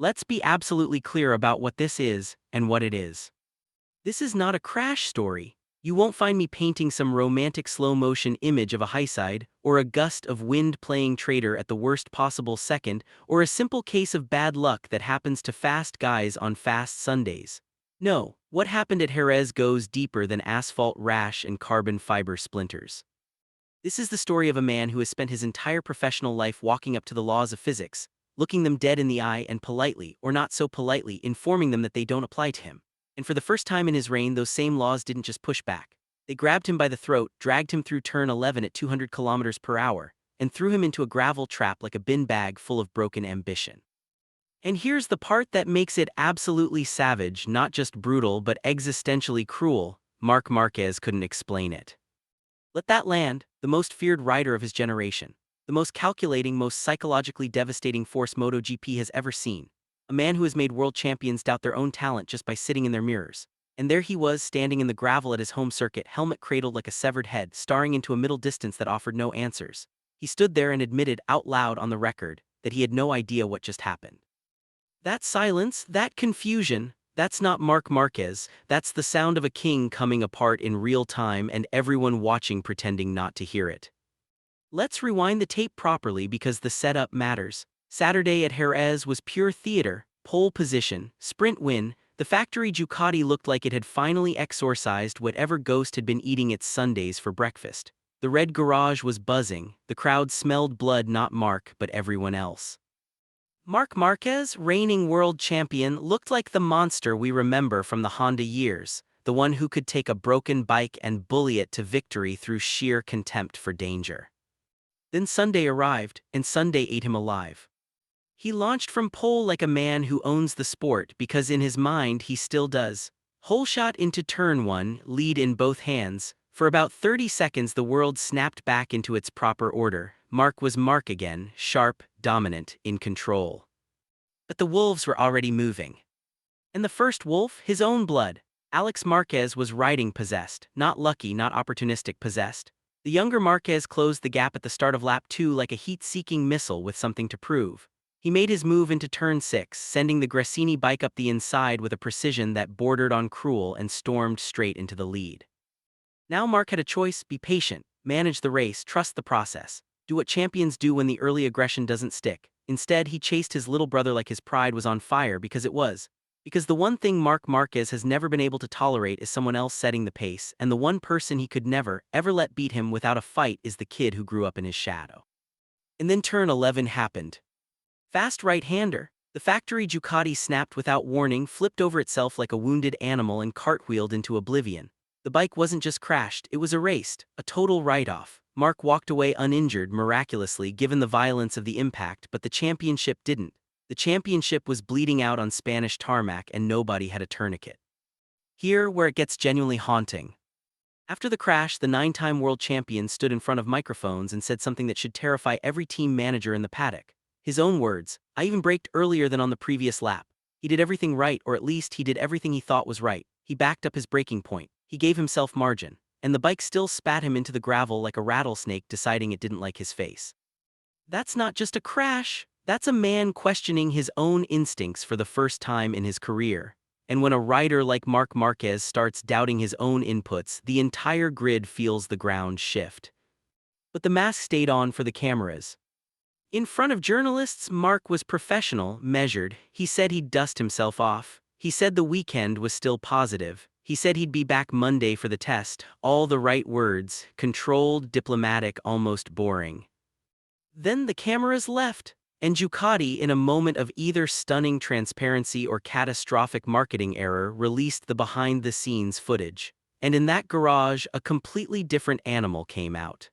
Let's be absolutely clear about what this is and what it is. This is not a crash story. You won't find me painting some romantic slow-motion image of a highside, or a gust of wind playing traitor at the worst possible second, or a simple case of bad luck that happens to fast guys on fast Sundays. No, what happened at Jerez goes deeper than asphalt rash and carbon fiber splinters. This is the story of a man who has spent his entire professional life walking up to the laws of physics, looking them dead in the eye and politely, or not so politely, informing them that they don't apply to him. And for the first time in his reign, those same laws didn't just push back. They grabbed him by the throat, dragged him through turn 11 at 200 kilometers per hour, and threw him into a gravel trap like a bin bag full of broken ambition. And here's the part that makes it absolutely savage, not just brutal but existentially cruel. Marc Márquez couldn't explain it. Let that land, the most feared rider of his generation, the most calculating, most psychologically devastating force MotoGP has ever seen. A man who has made world champions doubt their own talent just by sitting in their mirrors. And there he was, standing in the gravel at his home circuit, helmet cradled like a severed head, staring into a middle distance that offered no answers. He stood there and admitted out loud on the record that he had no idea what just happened. That silence, that confusion, that's not Marc Márquez, that's the sound of a king coming apart in real time and everyone watching pretending not to hear it. Let's rewind the tape properly because the setup matters. Saturday at Jerez was pure theater, pole position, sprint win. The factory Ducati looked like it had finally exorcised whatever ghost had been eating its Sundays for breakfast. The red garage was buzzing, the crowd smelled blood, not Marc but everyone else. Marc Márquez, reigning world champion, looked like the monster we remember from the Honda years, the one who could take a broken bike and bully it to victory through sheer contempt for danger. Then Sunday arrived, and Sunday ate him alive. He launched from pole like a man who owns the sport because in his mind he still does. Whole shot into turn 1, lead in both hands. For about 30 seconds the world snapped back into its proper order. Marc was Marc again, sharp, dominant, in control. But the wolves were already moving. And the first wolf, his own blood. Alex Marquez was riding possessed, not lucky, not opportunistic, possessed. The younger Marquez closed the gap at the start of lap 2 like a heat-seeking missile with something to prove. He made his move into turn 6, sending the Gresini bike up the inside with a precision that bordered on cruel and stormed straight into the lead. Now Marc had a choice: be patient, manage the race, trust the process. Do what champions do when the early aggression doesn't stick. Instead, he chased his little brother like his pride was on fire because it was. Because the one thing Marc Márquez has never been able to tolerate is someone else setting the pace, and the one person he could never, ever let beat him without a fight is the kid who grew up in his shadow. And then turn 11 happened. Fast right-hander. The factory Ducati snapped without warning, flipped over itself like a wounded animal and cartwheeled into oblivion. The bike wasn't just crashed, it was erased, a total write-off. Marc walked away uninjured miraculously given the violence of the impact, but the championship didn't. The championship was bleeding out on Spanish tarmac and nobody had a tourniquet. Here, where it gets genuinely haunting. After the crash, the 9-time world champion stood in front of microphones and said something that should terrify every team manager in the paddock. His own words: "I even braked earlier than on the previous lap." He did everything right, or at least he did everything he thought was right. He backed up his braking point. He gave himself margin. And the bike still spat him into the gravel like a rattlesnake deciding it didn't like his face. That's not just a crash. That's a man questioning his own instincts for the first time in his career. And when a rider like Marc Márquez starts doubting his own inputs, the entire grid feels the ground shift. But the mask stayed on for the cameras. In front of journalists, Marc was professional, measured. He said he'd dust himself off. He said the weekend was still positive. He said he'd be back Monday for the test. All the right words, controlled, diplomatic, almost boring. Then the cameras left, and Ducati, in a moment of either stunning transparency or catastrophic marketing error, released the behind-the-scenes footage. And in that garage, a completely different animal came out.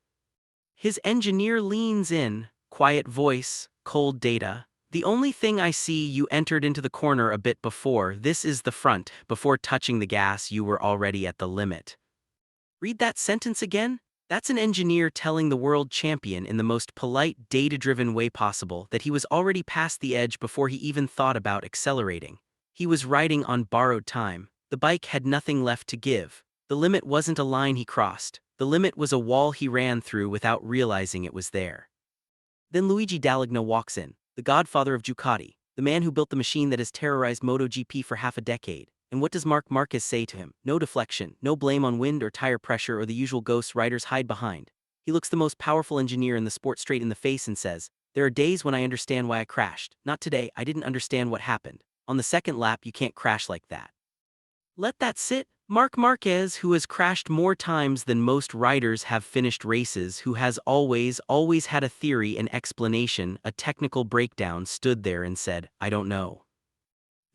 His engineer leans in, quiet voice, cold data. "The only thing I see, you entered into the corner a bit before. This is the front. Before touching the gas, you were already at the limit." Read that sentence again? That's an engineer telling the world champion in the most polite, data-driven way possible that he was already past the edge before he even thought about accelerating. He was riding on borrowed time. The bike had nothing left to give. The limit wasn't a line he crossed. The limit was a wall he ran through without realizing it was there. Then Luigi Dallegna walks in, the godfather of Ducati. the man who built the machine that has terrorized MotoGP for half a decade. And what does Marc Márquez say to him? No deflection, no blame on wind or tire pressure or the usual ghosts riders hide behind. He looks the most powerful engineer in the sport straight in the face and says, "There are days when I understand why I crashed. Not today, I didn't understand what happened. On the second lap you can't crash like that." Let that sit. Marc Márquez, who has crashed more times than most riders have finished races, who has always had a theory, an explanation, a technical breakdown, stood there and said, "I don't know."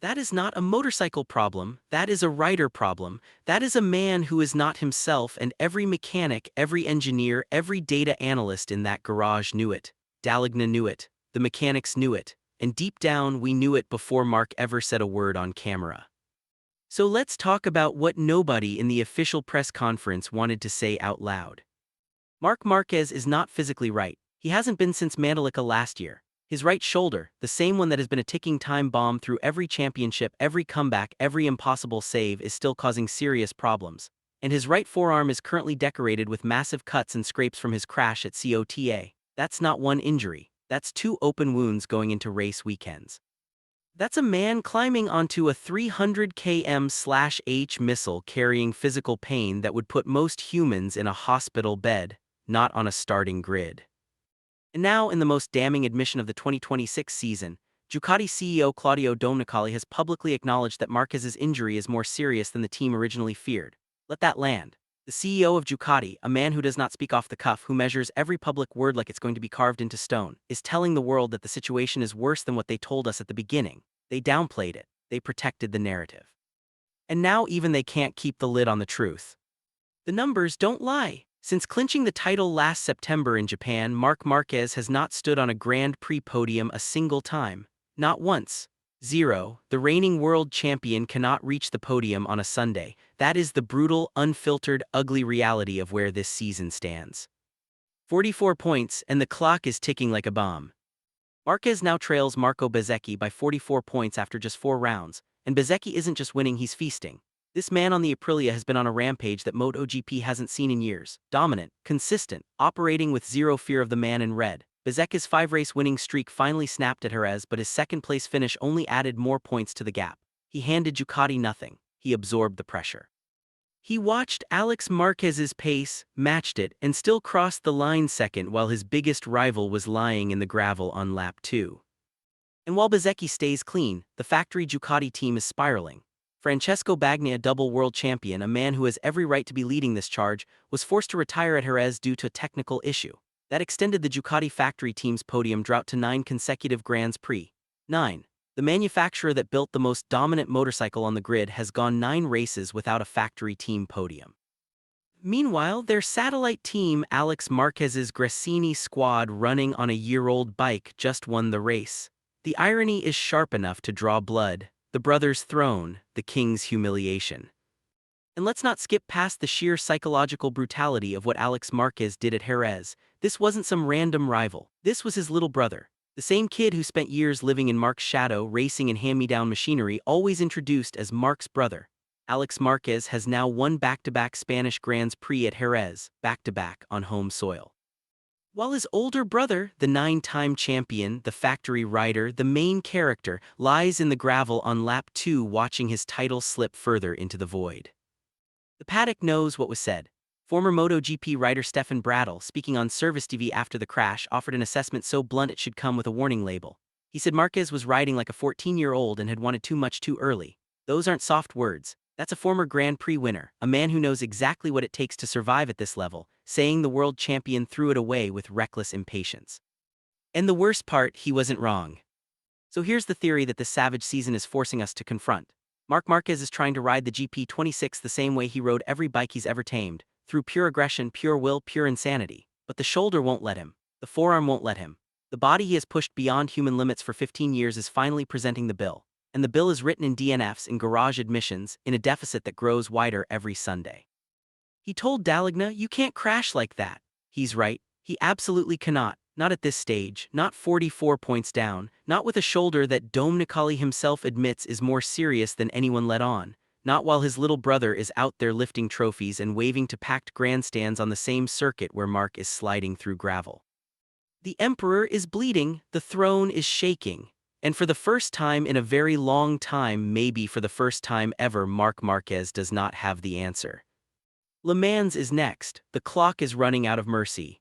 That is not a motorcycle problem, that is a rider problem. That is a man who is not himself, and every mechanic, every engineer, every data analyst in that garage knew it. Dalligna knew it, the mechanics knew it, and deep down we knew it before Marc ever said a word on camera. So let's talk about what nobody in the official press conference wanted to say out loud. Marc Márquez is not physically right. He hasn't been since Mandalika last year. His right shoulder, the same one that has been a ticking time bomb through every championship, every comeback, every impossible save, is still causing serious problems. And his right forearm is currently decorated with massive cuts and scrapes from his crash at COTA. That's not one injury. That's 2 open wounds going into race weekends. That's a man climbing onto a 300 km/h missile carrying physical pain that would put most humans in a hospital bed, not on a starting grid. And now, in the most damning admission of the 2026 season, Ducati CEO Claudio Domenicali has publicly acknowledged that Marquez's injury is more serious than the team originally feared. Let that land. The CEO of Ducati, a man who does not speak off the cuff, who measures every public word like it's going to be carved into stone, is telling the world that the situation is worse than what they told us at the beginning. They downplayed it. They protected the narrative. And now even they can't keep the lid on the truth. The numbers don't lie. Since clinching the title last September in Japan, Marc Márquez has not stood on a Grand Prix podium a single time. Not once. 0. The reigning world champion cannot reach the podium on a Sunday. That is the brutal, unfiltered, ugly reality of where this season stands. 44 points, and the clock is ticking like a bomb. Márquez now trails Marco Bezzecchi by 44 points after just 4 rounds, and Bezzecchi isn't just winning, he's feasting. This man on the Aprilia has been on a rampage that MotoGP hasn't seen in years. Dominant, consistent, operating with zero fear of the man in red. Bezzecchi's 5-race winning streak finally snapped at Jerez, but his second-place finish only added more points to the gap. He handed Ducati nothing. He absorbed the pressure. He watched Alex Marquez's pace, matched it, and still crossed the line second while his biggest rival was lying in the gravel on lap 2. And while Bezzecchi stays clean, the factory Ducati team is spiraling. Francesco Bagnaia, double world champion, a man who has every right to be leading this charge, was forced to retire at Jerez due to a technical issue. That extended the Ducati factory team's podium drought to 9 consecutive Grand Prix. 9. The manufacturer that built the most dominant motorcycle on the grid has gone 9 races without a factory team podium. Meanwhile, their satellite team, Alex Marquez's Gresini squad running on a year-old bike, just won the race. The irony is sharp enough to draw blood. The brother's throne, the king's humiliation. And let's not skip past the sheer psychological brutality of what Alex Marquez did at Jerez. This wasn't some random rival. This was his little brother. The same kid who spent years living in Marc's shadow, racing in hand-me-down machinery, always introduced as Marc's brother. Alex Marquez has now won back-to-back Spanish Grand Prix at Jerez, back-to-back on home soil. While his older brother, the 9-time champion, the factory rider, the main character, lies in the gravel on lap 2 watching his title slip further into the void. The paddock knows what was said. Former MotoGP rider Stefan Bradl, speaking on Service TV after the crash, offered an assessment so blunt it should come with a warning label. He said Marquez was riding like a 14-year-old and had wanted too much too early. Those aren't soft words. That's a former Grand Prix winner, a man who knows exactly what it takes to survive at this level, saying the world champion threw it away with reckless impatience. And the worst part, he wasn't wrong. So here's the theory that this savage season is forcing us to confront. Marc Márquez is trying to ride the GP26 the same way he rode every bike he's ever tamed, through pure aggression, pure will, pure insanity. But the shoulder won't let him. The forearm won't let him. The body he has pushed beyond human limits for 15 years is finally presenting the bill. And the bill is written in DNFs, in garage admissions, in a deficit that grows wider every Sunday. He told Dalligna, "You can't crash like that." He's right. He absolutely cannot. Not at this stage, not 44 points down, not with a shoulder that Domenicali himself admits is more serious than anyone let on, not while his little brother is out there lifting trophies and waving to packed grandstands on the same circuit where Marc is sliding through gravel. The emperor is bleeding, the throne is shaking. And for the first time in a very long time, maybe for the first time ever, Marc Márquez does not have the answer. Le Mans is next. The clock is running out of mercy.